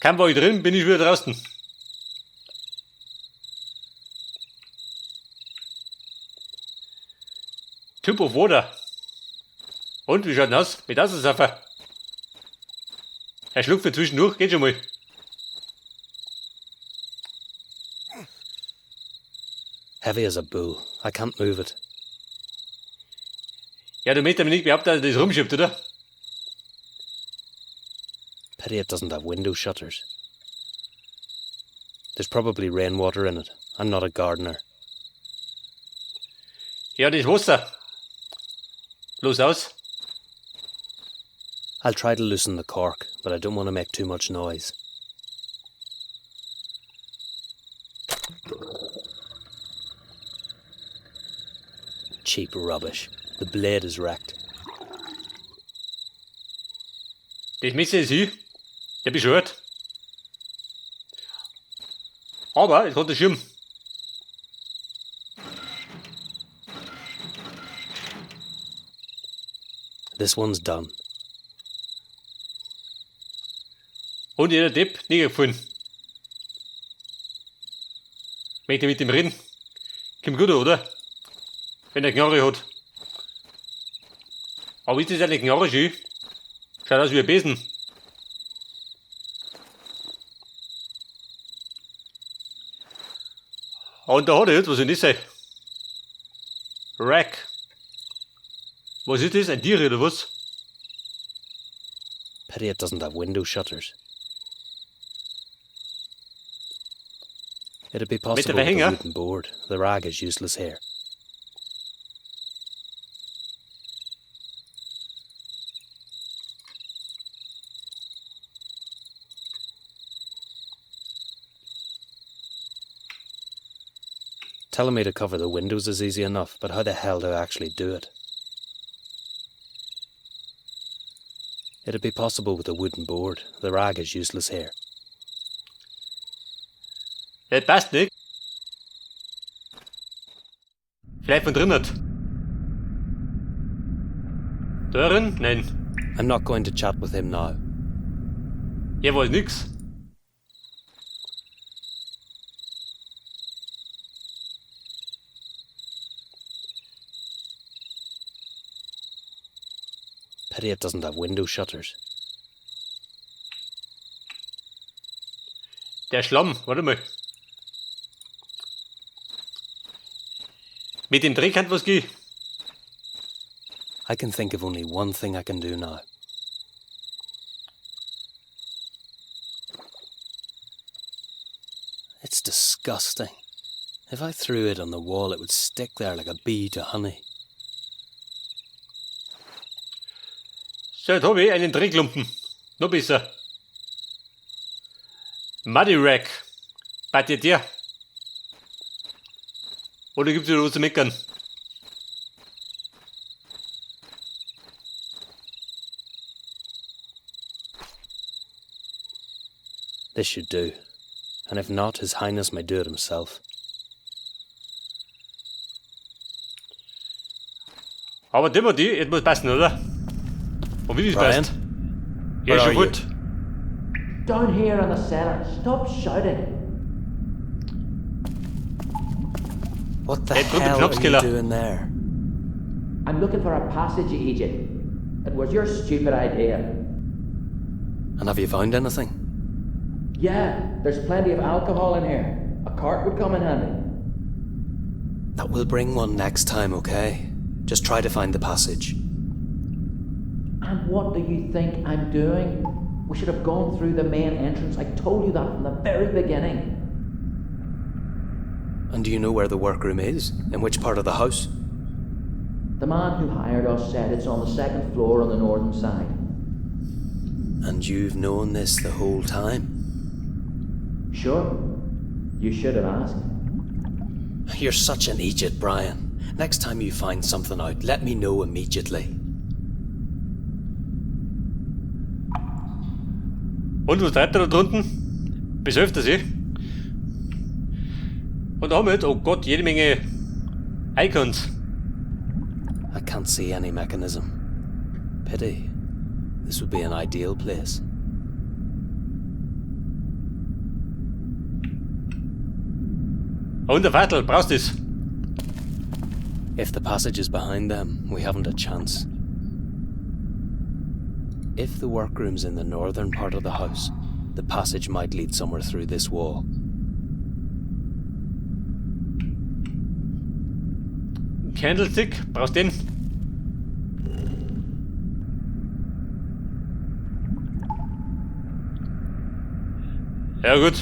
Kaum war ich drin, bin ich wieder draußen. Tube of Water. Und, wie schaut denn aus? Mit Aussaufen. Er schluckt für zwischendurch, geht schon mal. Heavy as a bull. I can't move it. Ja, du möchtest aber nicht behaupten, dass er das rumschiebt, oder? Pity it doesn't have window shutters. There's probably rainwater in it. I'm not a gardener. Ja, das Wasser. Los aus. I'll try to loosen the cork, but I don't want to make too much noise. Cheap rubbish. The blade is wrecked. Das Messer ist hin. Der bescheuert. Aber es hat einen Schirm. This one's done. Und jeder Depp, nicht gefallen. Möchte mit dem reden? Kommt gut, oder? Wenn er Knarre hat. Aber ist das eine Knarre schön? Schaut aus wie ein Besen. Und da hat er jetzt, was soll das sein? Rack. Was ist das? Ein Tier oder was? Pity it doesn't have window shutters. It'd be possible with a wooden board. The rag is useless here. Telling me to cover the windows is easy enough, but how the hell do I actually do it? It'd be possible with a wooden board. The rag is useless here. Das passt nicht. Vielleicht von drinnen. Darin? Nein. I'm not going to chat with him now. Ja, weiß nix. Pity it doesn't have window shutters. Der Schlamm, warte mal. Mit dem Dreh kann was gehen. I can think of only one thing I can do now. It's disgusting. If I threw it on the wall, it would stick there like a bee to honey. So, jetzt habe ich einen Drehklumpen. Noch besser. Muddy Rack. Bei dir. Oder gibt's wieder was zu meckern? This should do. And if not, His Highness may do it himself. Aber dem und die, jetzt muss passen, oder? Und wie das Brian? passt? Ja, schon gut. Down here in the cellar. Stop shouting. What the Hey, drück den hell are you Knopfskiller. doing there? I'm looking for a passage, Egypt. It was your stupid idea. And have you found anything? Yeah, there's plenty of alcohol in here. A cart would come in handy. That will bring one next time, okay? Just try to find the passage. And what do you think I'm doing? We should have gone through the main entrance. I told you that from the very beginning. And do you know where the workroom is? In which part of the house? The man who hired us said it's on the second floor on the northern side. And you've known this the whole time? Sure. You should have asked. You're such an idiot, Brian. Next time you find something out, let me know immediately. Und was treibt er da drunten? Besäuft er sich? Und da haben wir jetzt, oh Gott, jede Menge Icons. I can't see any mechanism. Pity. This would be an ideal place. Und der Vorteil, brauchst du das? If the passage is behind them, we haven't a chance. If the workroom's in the northern part of the house, the passage might lead somewhere through this wall. Candlestick, brauchst den? Ja gut.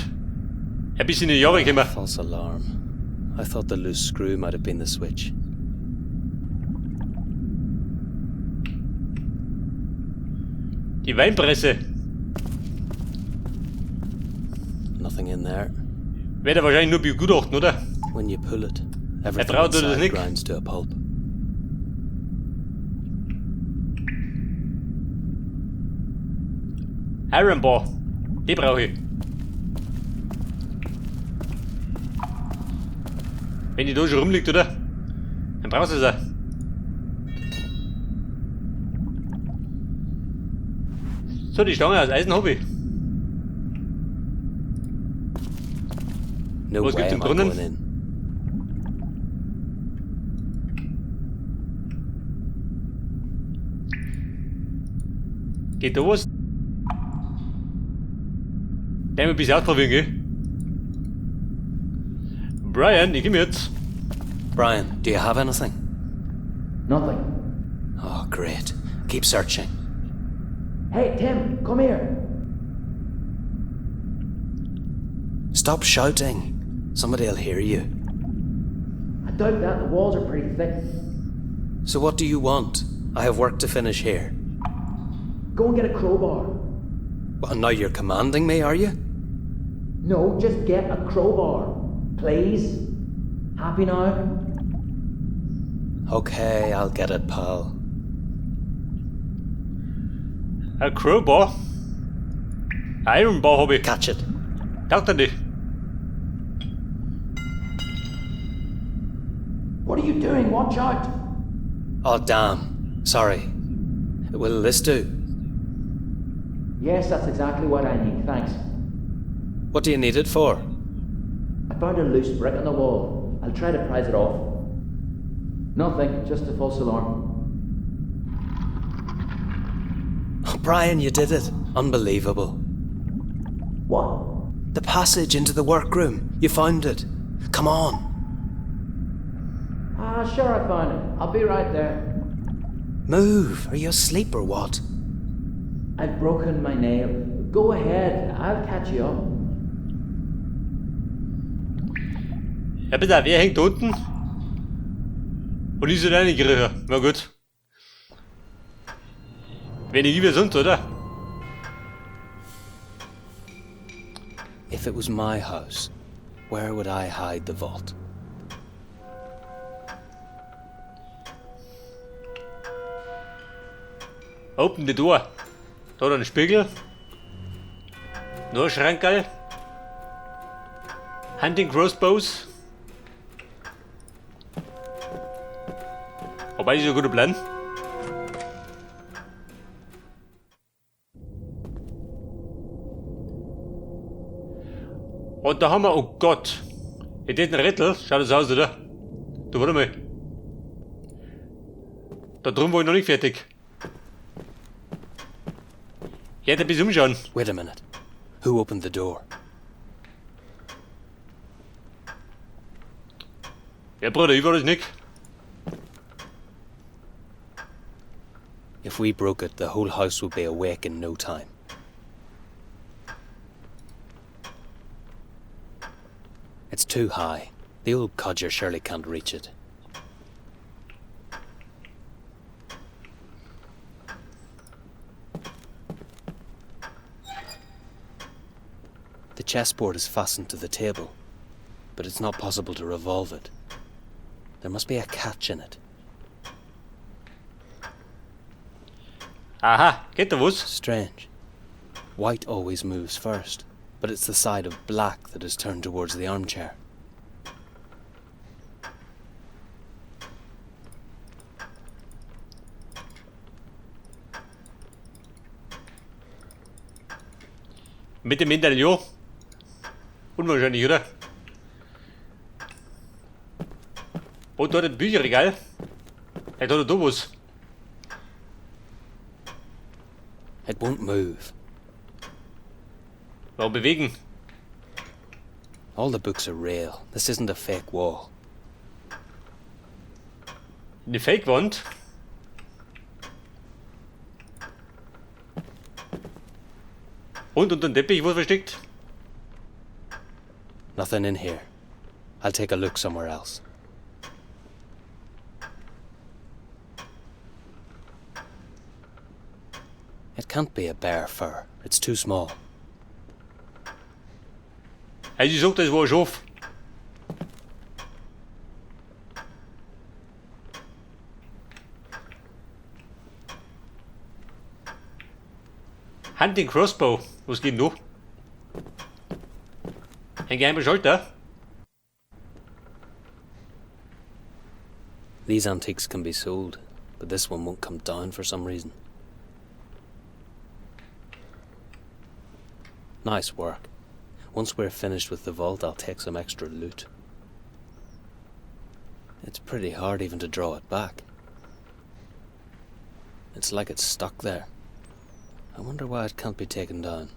Ein bisschen in die Jahre gekommen. False alarm. I thought the loose screw might have been the switch. Die Weinpresse. Nothing in there. Wird er wahrscheinlich nur begutachten, oder? When you pull it, everything traut das inside nicht. grinds to a pulp. Iron Bar. Die brauche ich. Wenn die da schon rumliegt, oder? Dann brauchst du es auch. So, die Stange aus Eisen habe ich. No Was way gibt's im am I Brunnen? going in. Geht da was? Der ein bisschen ausprobieren, gell? Brian, ich komm jetzt. Brian, do you have anything? Nothing. Oh, great. Keep searching. Hey, Tim, come here. Stop shouting. Somebody'll hear you. I doubt that. The walls are pretty thick. So what do you want? I have work to finish here. Go and get a crowbar. Well, now you're commanding me, are you? No, just get a crowbar. Please. Happy now? Okay, I'll get it, pal. A crowbar. Iron Bar habe ich. Catch it. Taugt er nicht. What are you doing? Watch out. Oh, damn. Sorry. Will this do? Yes, that's exactly what I need. Thanks. What do you need it for? I found a loose brick on the wall. I'll try to prise it off. Nothing, just a false alarm. Oh, Brian, you did it. Unbelievable. What? The passage into the workroom. You found it. Come on. Ah, sure, I found it. I'll be right there. Move. Are you asleep or what? I've broken my nail. Go ahead, I'll catch you up. Ja, pass auf, er hängt da unten. Und ich soll reingekriegen. Na gut. Wenn ich lieber sonst, oder? If it was my house, where would I hide the vault? Open the door. Da hat er einen Spiegel. Noch ein Schrankerl. Hunting Crossbows. Wobei, das ist ein guter Plan. Und da haben wir, oh Gott. In diesem Rätsel, schaut das aus, oder? Du, warte mal. Da drum war ich noch nicht fertig. Ich hätte ein bisschen umschauen. Wait a minute. Who opened the door? Ja, Bruder, ich war das nicht. If we broke it, the whole house would be awake in no time. It's too high. The old codger surely can't reach it. The chessboard is fastened to the table, but it's not possible to revolve it. There must be a catch in it. Aha, geht da was? Strange. White always moves first, but it's the side of black that is turned towards the armchair. Mit dem Medaillon? Unwahrscheinlich, oder? Und dort ein Bücherregal. Vielleicht hat er da was. It won't move. Warum bewegen? All the books are real. This isn't a fake wall. Eine Fake-Wand. Und unter dem Teppich was versteckt? Nothing in here. I'll take a look somewhere else. It can't be a bear fur. It's too small. Also ich sag, das war ein Schaf. Hunting Crossbow. Was geht noch? Ein geheimer Schalter. These antiques can be sold, but this one won't come down for some reason. Nice work. Once we're finished with the vault, I'll take some extra loot. It's pretty hard even to draw it back. It's like it's stuck there. I wonder why it can't be taken down.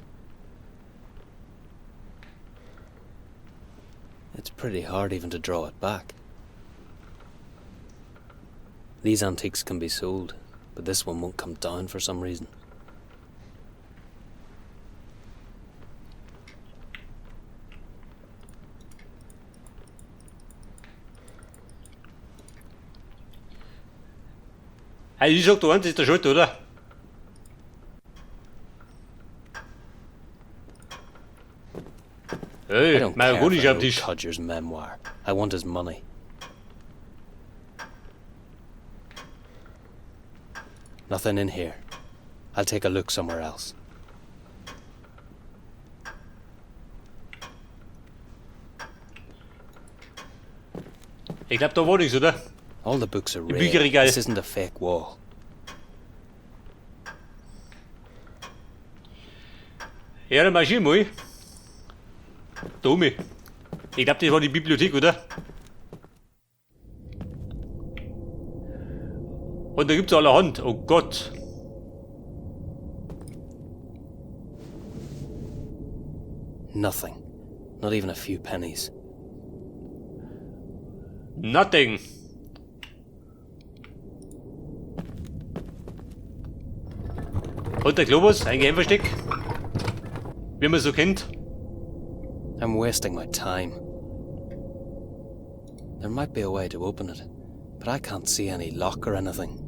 It's pretty hard even to draw it back. These antiques can be sold, but this one won't come down for some reason. Also ich sag, da eins ist der Schalter, oder? I Hey, don't mein care Hund ist for am an Tisch. old codger's memoir. I want his money. Nothing in here. I'll take a look somewhere else. Ich glaub, da war nichts, oder? All the books are real. Bücherregal. This isn't a fake wall. Ja, dann mach ich mal. Daumen. Ich glaub, das war die Bibliothek, oder? Und da gibt's allerhand. Oh Gott. Nothing. Not even a few pennies. Nothing. Und der Globus, ein Geheimversteck. Wie man so kennt. I'm wasting my time. There might be a way to open it, but I can't see any lock or anything.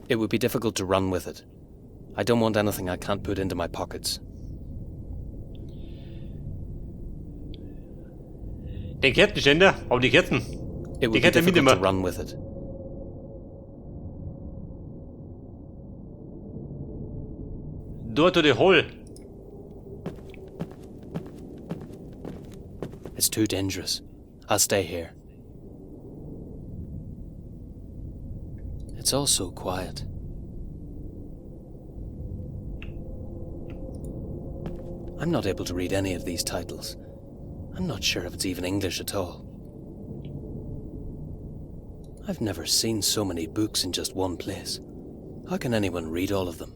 It would be difficult to run with it. I don't want anything I can't put into my pockets. Den Kerzenständer, aber die Kerzen. It would Die be Kette difficult to mitnehmen. run with it. Door to the hole. It's too dangerous. I'll stay here. It's all so quiet. I'm not able to read any of these titles. I'm not sure if it's even English at all. I've never seen so many books in just one place. How can anyone read all of them?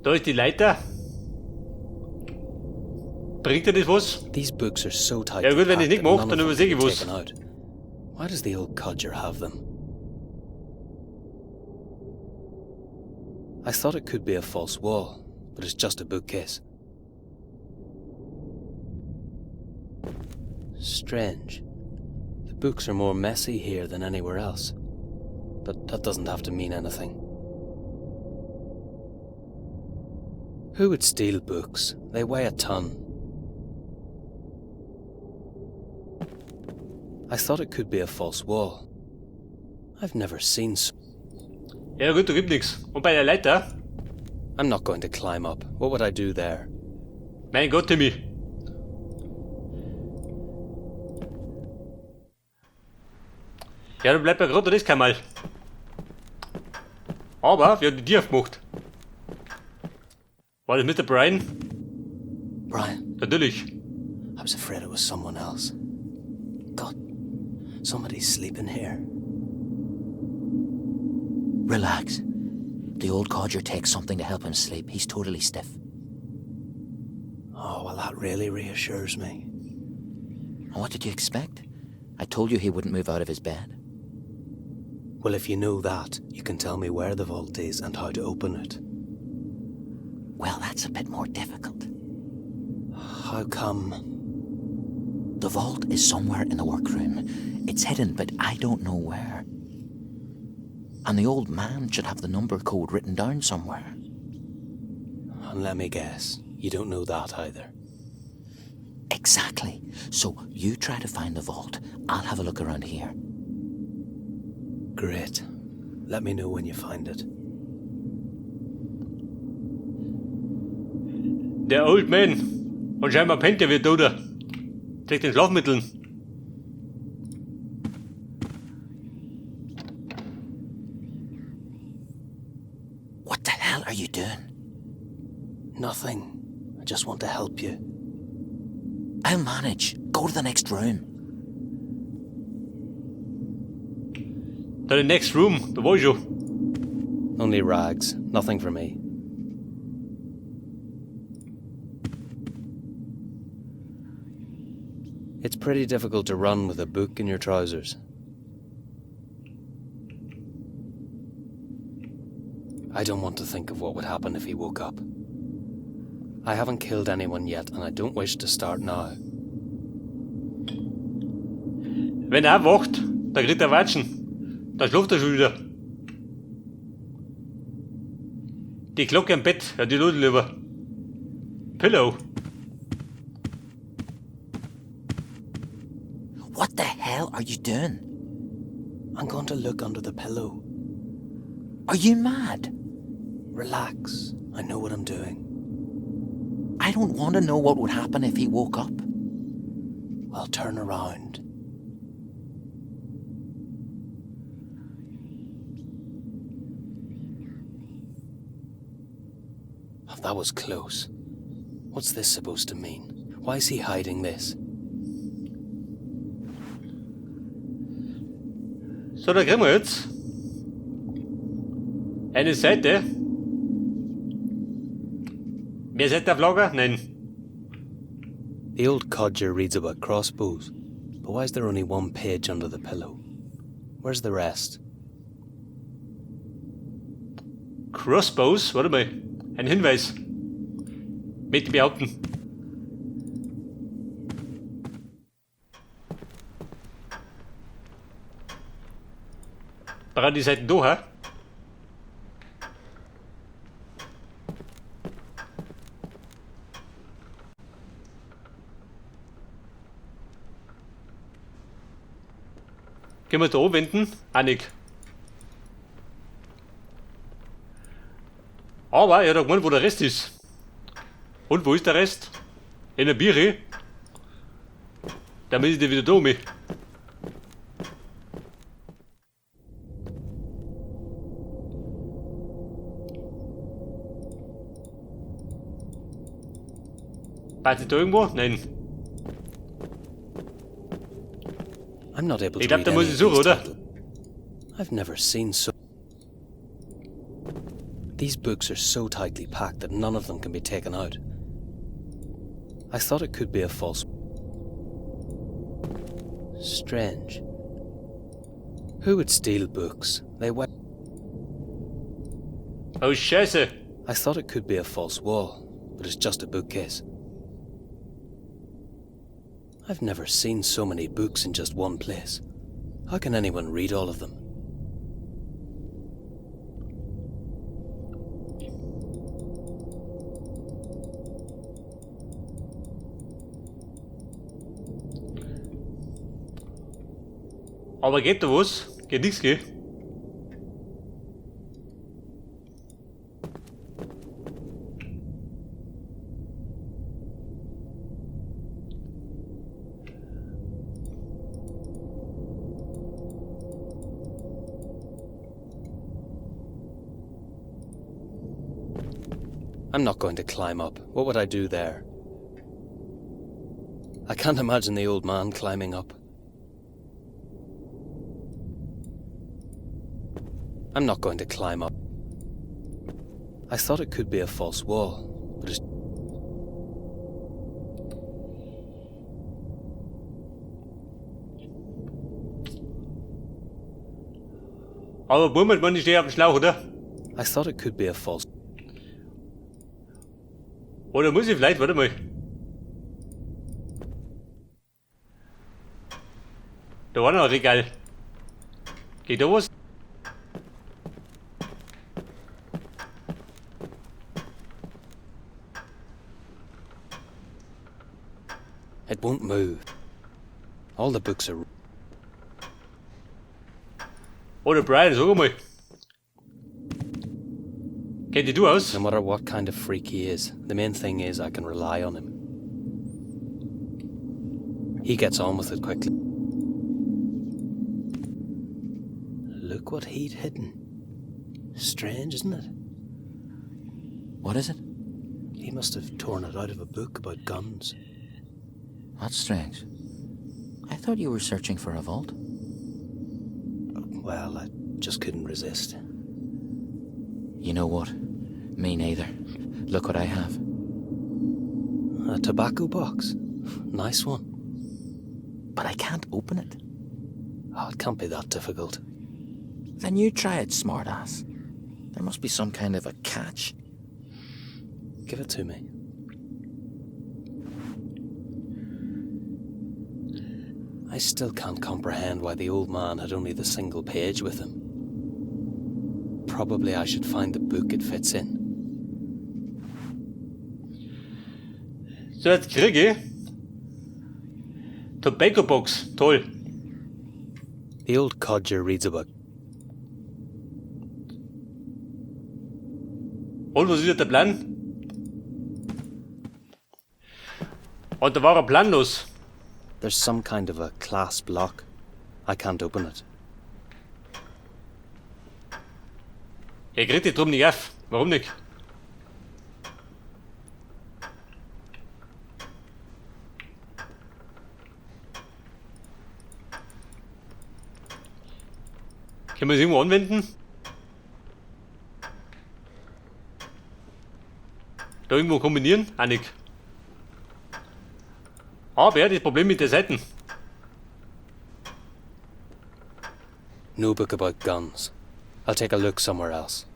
Da ist die Leiter. Bringt dir das was? These books are so tight. Ja gut, wenn ich nicht mache, dann none of them übersehe ich can be was. taken out. Why does the old codger have them? I thought it could be a false wall, but it's just a bookcase. Strange. The books are more messy here than anywhere else. But that doesn't have to mean anything. Who would steal books? They weigh a ton. I thought it could be a false wall. I've never seen so... Ja gut, da gibt nichts. Und bei der Leiter? I'm not going to climb up. What would I do there? Mein Gott, Timmy. Ja, dann bleibt mir gerade das kein Mal. Aber wir haben die Tür aufgemacht. War das Mr. Brian? Brian, Natürlich. I was afraid it was someone else. God, somebody's sleeping here. Relax. The old codger takes something to help him sleep. He's totally stiff. Oh, well, that really reassures me. What did you expect? I told you he wouldn't move out of his bed. Well, if you know that, you can tell me where the vault is and how to open it. Well, that's a bit more difficult. How come? The vault is somewhere in the workroom. It's hidden, but I don't know where. And the old man should have the number code written down somewhere. And let me guess, you don't know that either. Exactly. So you try to find the vault. I'll have a look around here. Great. Let me know when you find it. Der Old Man. Und scheinbar pennt er wie Toter. Trägt den Schlafmitteln. What the hell are you doing? Nothing. I just want to help you. I'll manage. Go to the next room. To the next room. Da war ich schon. Only rags. Nothing for me. It's pretty difficult to run with a book in your trousers. I don't want to think of what would happen if he woke up. I haven't killed anyone yet, and I don't wish to start now. Wenn er wacht, dann kriegt er Watschen. Dann schläft er schon wieder. Die Glocke im Bett, ja, die Leute lieber. Pillow. What the hell are you doing? I'm going to look under the pillow. Are you mad? Relax. I know what I'm doing. I don't want to know what would happen if he woke up. Well, turn around. Oh, that was close. What's this supposed to mean? Why is he hiding this? So, da kriegen wir jetzt eine Seite. Mehr Seite auf Lager? Nein. The old codger reads about crossbows, but why is there only one page under the pillow? Where's the rest? Crossbows? Warte mal. Ein Hinweis. Mit behaupten. Waren die Seiten da, hä? Können wir da anwenden? Auch nicht. Aber er hat gemeint, wo der Rest ist. Und wo ist der Rest? In der Biere. Dann ist der wieder da um mich. Wartet da irgendwo? Nein. I'm not able Ich to glaube, read da muss any ich of suchen, these oder? titles. I've never seen so... These books are so tightly packed that none of them can be taken out. I thought it could be a false... Strange. Who would steal books? They weigh... Oh, Scheiße. I thought it could be a false wall, but it's just a bookcase. I've never seen so many books in just one place. How can anyone read all of them? Aber geht da was? Geht nichts, gell? I'm not going to climb up. What would I do there? I can't imagine the old man climbing up. I'm not going to climb up. I thought it could be a false wall, but it's... Aber bummelt man nicht auf dem Schlauch, oder? I thought it could be a false... Oder muss ich vielleicht, warte mal. Da war noch ein Regal. Geht da was? It won't move. All the books are... Oder Brian, sag mal. Kennt du aus? No matter what kind of freak he is, the main thing is I can rely on him. He gets on with it quickly. Look what he'd hidden. Strange, isn't it? What is it? He must have torn it out of a book about guns. That's strange. I thought you were searching for a vault. Well, I just couldn't resist. You know what? Me neither. Look what I have. A tobacco box. Nice one. But I can't open it. Oh, it can't be that difficult. Then you try it, smartass. There must be some kind of a catch. Give it to me. I still can't comprehend why the old man had only the single page with him. Probably I should find the book it fits in. So, jetzt kriege ich Tobacco Box. Toll. The old codger reads a book. Und was ist jetzt der Plan? Und da war er planlos. There's some kind of a clasp lock. I can't open it. Er kriegt die drum nicht auf. Warum nicht? Können wir es irgendwo anwenden? Da irgendwo kombinieren? Auch nicht. Aber er hat das Problem mit den Seiten. No book about guns. I'll take a look somewhere else.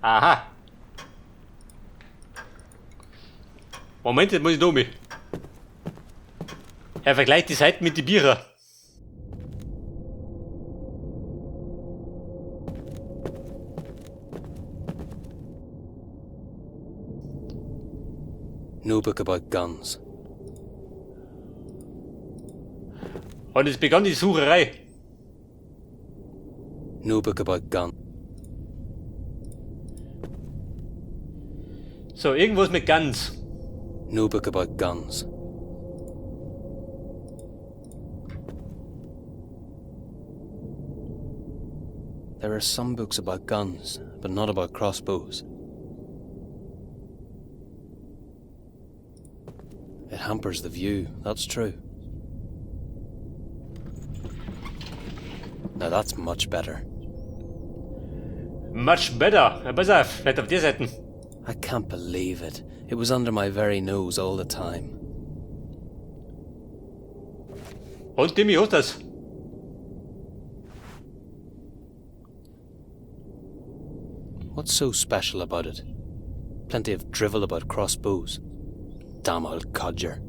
Aha. Moment, jetzt muss ich da mit. Er vergleicht die Seiten mit den Bierer. No book about guns. Und es begann die Sucherei. No book about guns. So, irgendwas mit Guns. No book about guns. There are some books about guns, but not about crossbows. It hampers the view, that's true. Now that's much better. Much better. Ja, pass auf, vielleicht auf die Seiten. I can't believe it. It was under my very nose all the time. Und Timmy, hast du das? What's so special about it? Plenty of drivel about crossbows. Damn old codger.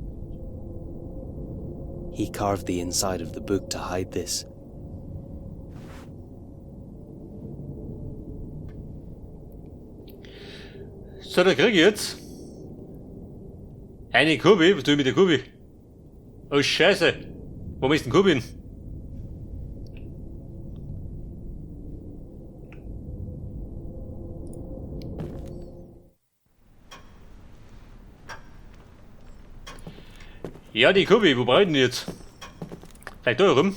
He carved the inside of the book to hide this. So, da kriege ich jetzt eine Kurve. Was tue ich mit der Kurve? Oh, Scheiße. Wo ist denn Kurve hin? Ja, die Kurve, wo brauche ich denn die jetzt? Vielleicht da rum?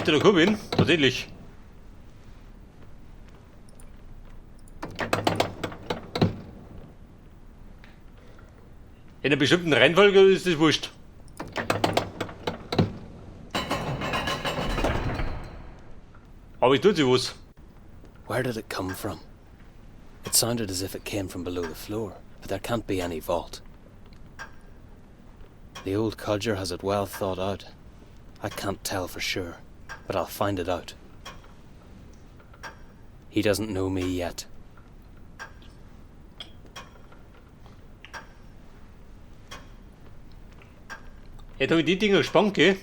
hätte da gekommen bin, tatsächlich. In einer bestimmten Reihenfolge ist das wurscht. Aber ich tut sie was. Where did it come from? It sounded as if it came from below the floor, but there can't be any vault. The old codger has it well thought out. I can't tell for sure, but I'll find it out. He doesn't know me yet. Jetzt habe ich die Dinger gespannt, gell?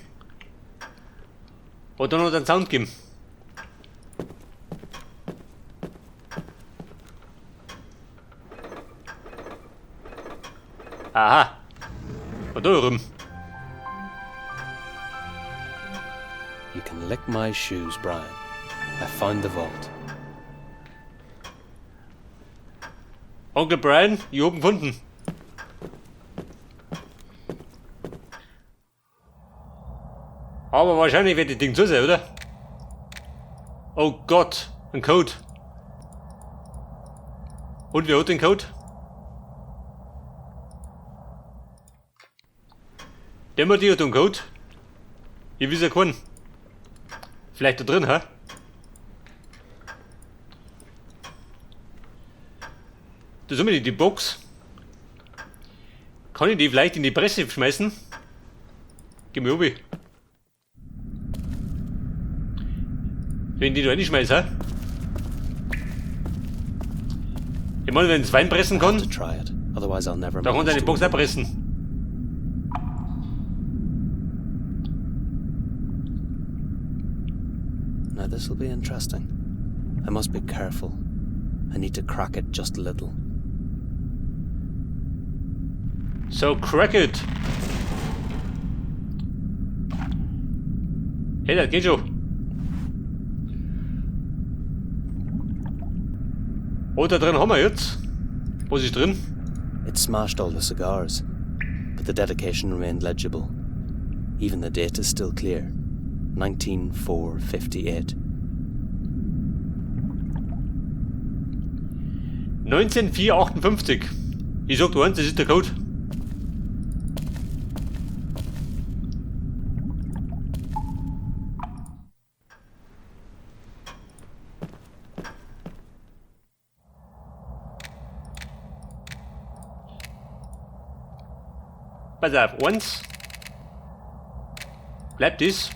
Und dann noch den Sound geben. Aha. Und da rum. You can lick my shoes, Brian. I found the vault. Onkel Brian, ich hab ihn gefunden. Aber wahrscheinlich wird das Ding zu sein, oder? Oh Gott, ein Code. Und wer hat den Code? Der Mutti hat den Code. Ich weiß ja keinen. Vielleicht da drin, hä? Da sind wir die Box. Kann ich die vielleicht in die Presse schmeißen? Geh mir obi. Wenn die da reinschmeißen, hä? Ich meine, wenn es Wein pressen kann, To try it, otherwise I'll never dann kann manage deine to Box win. auch pressen. Now this'll be interesting. I must be careful. I need to crack it just a little. So, crack it! Hey, das geht schon. Oh, da drin haben wir jetzt. Was ist drin? It smashed all the cigars, but the dedication remained legible. Even the date is still clear. 19458. 19458. Ich sag du eins, das ist der Code. Pass auf, 1. Bleibt das.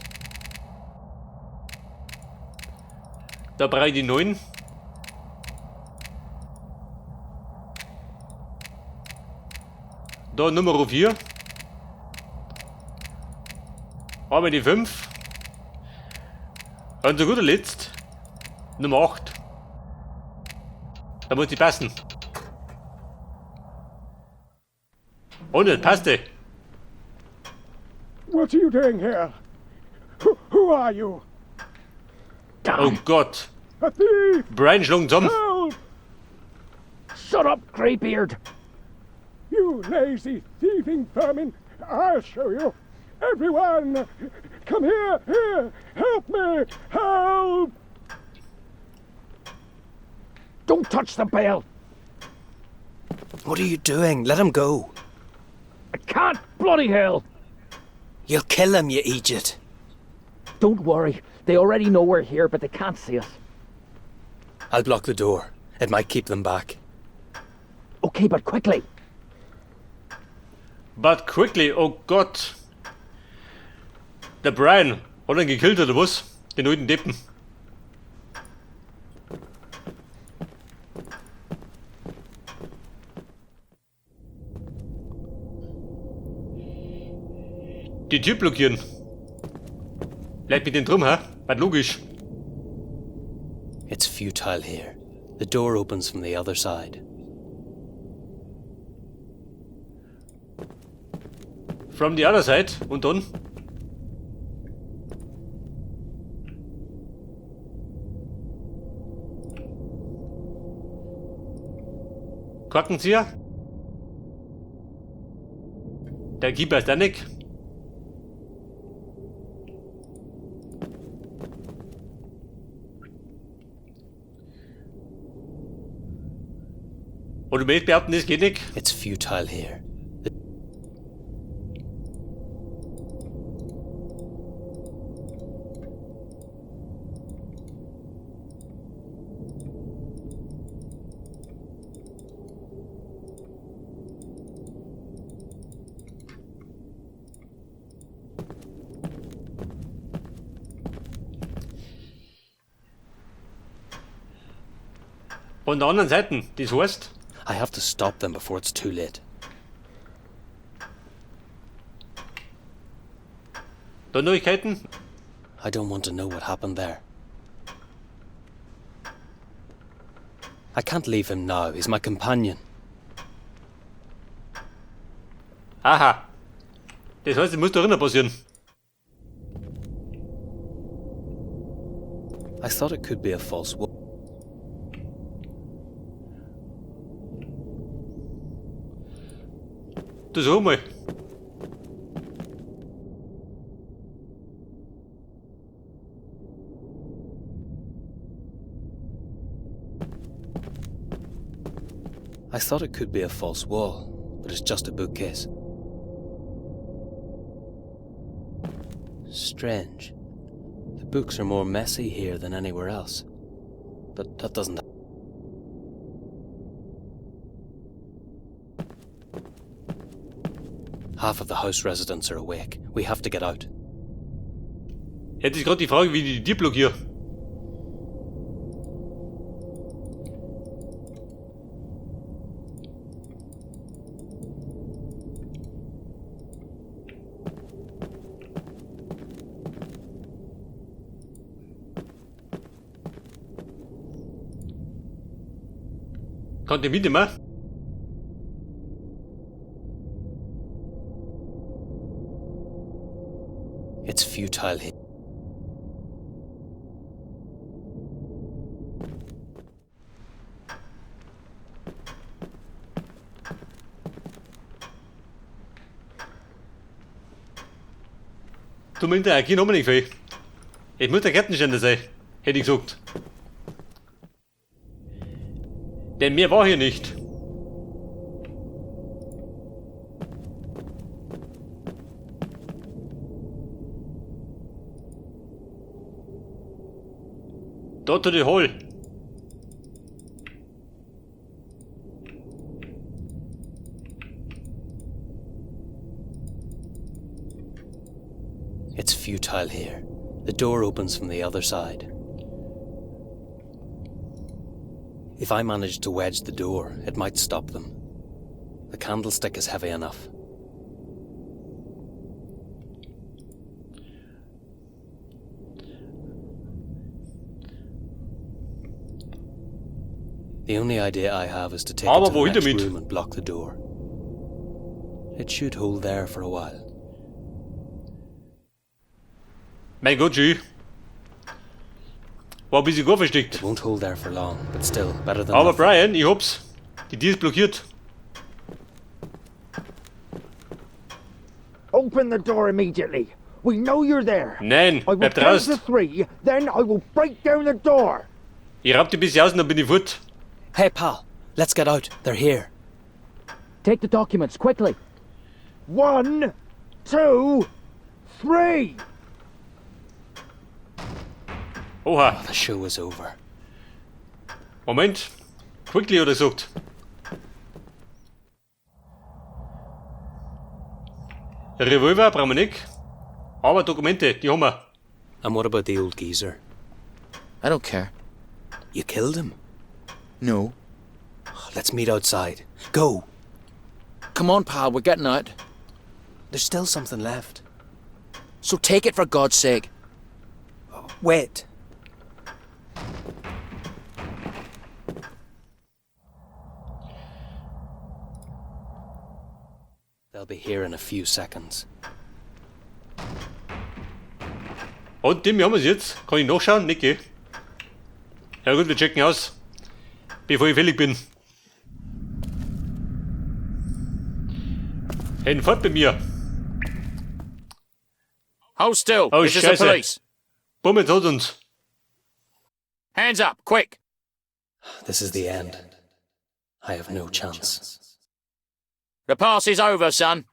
Da brauche ich die 9. Da Nummer 4. Aber die 5. Und zu guter Letzt Nummer 8. Da muss die passen. Und es passte. What are you doing here? Who are you? Oh Gott. A thief! Brian schlug zusammen. Help! Shut up, Greybeard! You lazy, thieving vermin! I'll show you! Everyone! Come here! Here! Help me! Help! Don't touch the bell! What are you doing? Let him go. I can't, bloody hell! You'll kill him, you idiot. Don't worry, they already know we're here, but they can't see us. I'll block the door. It might keep them back. Okay, but quickly! But quickly, oh Gott. Der Brian hat ihn gekillt oder was? Den alten Deppen. Die Tür blockieren. Bleibt mit den drum, hä? War logisch. It's futile here. The door opens from the other side. From the other side. Und dann? Korkenzieher. Der Keeper ist da nicht. Und du möchtest behaupten, das geht nicht? It's futile here. Von der anderen Seite, das heißt, I have to stop them before it's too late. da Neuigkeiten? I don't want to know what happened there. I can't leave him now. He's my companion. Aha. Das heißt, es muss da drinnen passieren. I thought it could be a false wall. Du sag mal. I thought it could be a false wall, but it's just a bookcase. Strange. The books are more messy here than anywhere else. But that doesn't... Half of the house residents are awake. We have to get out. Jetzt ist gerade die Frage, wie ich die blockiere. Kann der mitnehmen? It's futile here. Du meinst, kein Namen nicht viel. Es muss der Kettenständer sein, hätte ich gesagt. Denn mehr war hier nicht. Da to the hole. It's futile here. The door opens from the other side. If I manage to wedge the door, it might stop them. The candlestick is heavy enough. The only idea I have is to take it to the next room and block the door. It should hold there for a while. Mein Gott, schön. War ein bisschen gut versteckt. It won't hold there for long, but still better than Aber nothing. Brian, ich hab's. Die Tür ist blockiert. Open the door immediately. We know you're there. Nein, I will bleib count draußen. to 3, then I will break down the door. Ich raub die ein bisschen aus und dann bin ich fort. Hey pal, let's get out. They're here. Take the documents, quickly. 1, 2, 3. Oha. The show is over. Moment. Quickly oder gesagt. Revolver brauchen wir nicht. Aber Dokumente, die haben wir. And what about the old geezer? I don't care. You killed him? No. Let's meet outside. Go! Come on, pal, we're getting out. There's still something left. So take it for God's sake. Wait. They'll be here in a few seconds. Und dem haben wir es jetzt. Kann ich nachschauen? Nicht, gell? Ja gut, wir checken aus. Bevor ich fällig bin. Hen fort bei mir. Hold still. Oh, this is the Scheiße. police. Bummens hat uns. Hands up, quick. This is the end. I have no chance. The pass is over, son.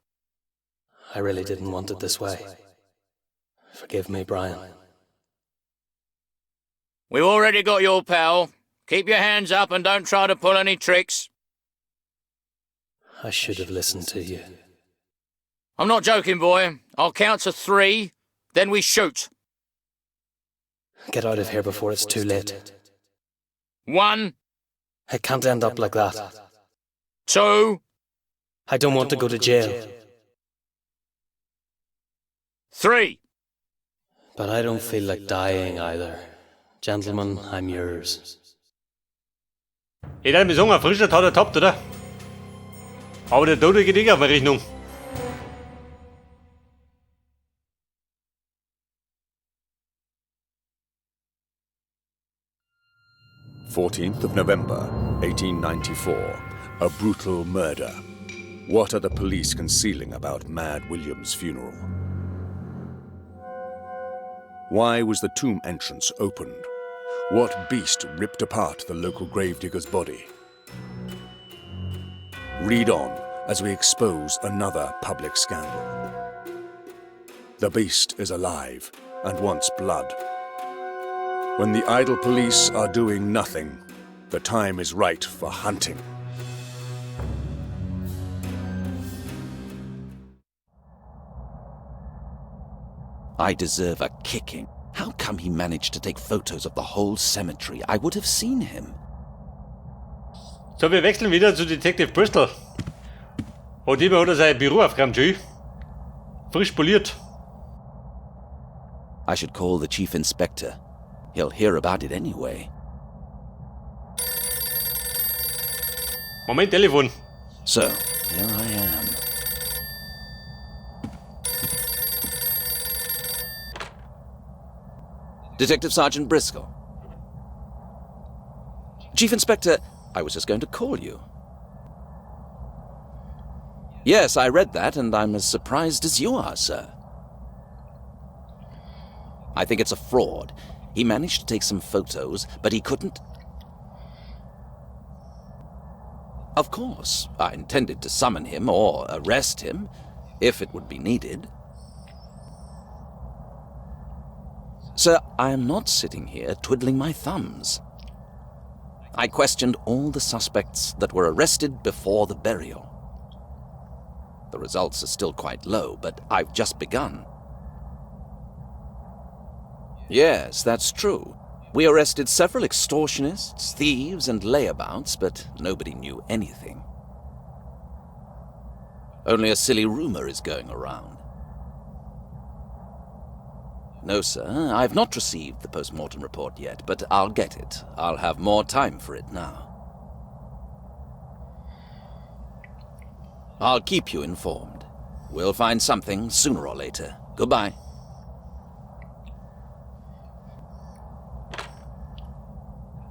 I really didn't want it this way. Forgive me, Brian. We've already got your pal. Keep your hands up and don't try to pull any tricks. I should have listened to you. I'm not joking, boy. I'll count to 3, then we shoot. Get out of here before it's too late. 1, It can't end up like that. 2, I don't want to go to jail. 3. But I don't feel like dying either. Gentlemen, I'm yours. Jeder hat mich so erfrischt, hat er tappt, oder? Aber der Tode geht nicht auf meine Rechnung. November 1894. A brutal murder. What are the police concealing about Mad William's funeral? Why was the tomb entrance opened? What beast ripped apart the local gravedigger's body? Read on as we expose another public scandal. The beast is alive and wants blood. When the idle police are doing nothing, the time is right for hunting. I deserve a kicking. How come he managed to take photos of the whole cemetery? I would have seen him. So, wir wechseln wieder zu Detective Bristol. Und die hat sein Büro aufgeräumt, schön. Frisch poliert. I should call the chief inspector. He'll hear about it anyway. Moment, Telefon. So, here I am. Detective Sergeant Briscoe. Chief Inspector, I was just going to call you. Yes, I read that, and I'm as surprised as you are, sir. I think it's a fraud. He managed to take some photos, but he couldn't... Of course, I intended to summon him or arrest him, if it would be needed. Sir, I am not sitting here twiddling my thumbs. I questioned all the suspects that were arrested before the burial. The results are still quite low, but I've just begun. Yes, that's true. We arrested several extortionists, thieves, and layabouts, but nobody knew anything. Only a silly rumor is going around. No, sir, I've not received the post-mortem report yet, but I'll get it. I'll have more time for it now. I'll keep you informed. We'll find something sooner or later. Goodbye.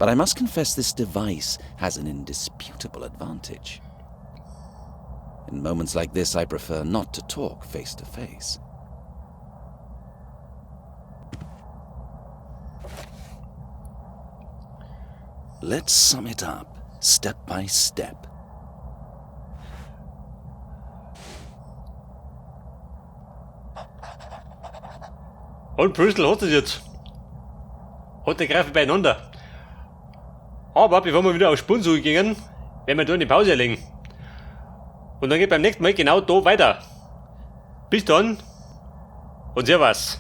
But I must confess this device has an indisputable advantage. In moments like this, I prefer not to talk face to face. Let's sum it up, step by step. Und Bristol hat es jetzt. Hat der Greife beieinander. Aber bevor wir wieder auf Spurensuche gingen, werden wir da eine Pause erlegen. Und dann geht beim nächsten Mal genau da weiter. Bis dann und Servus.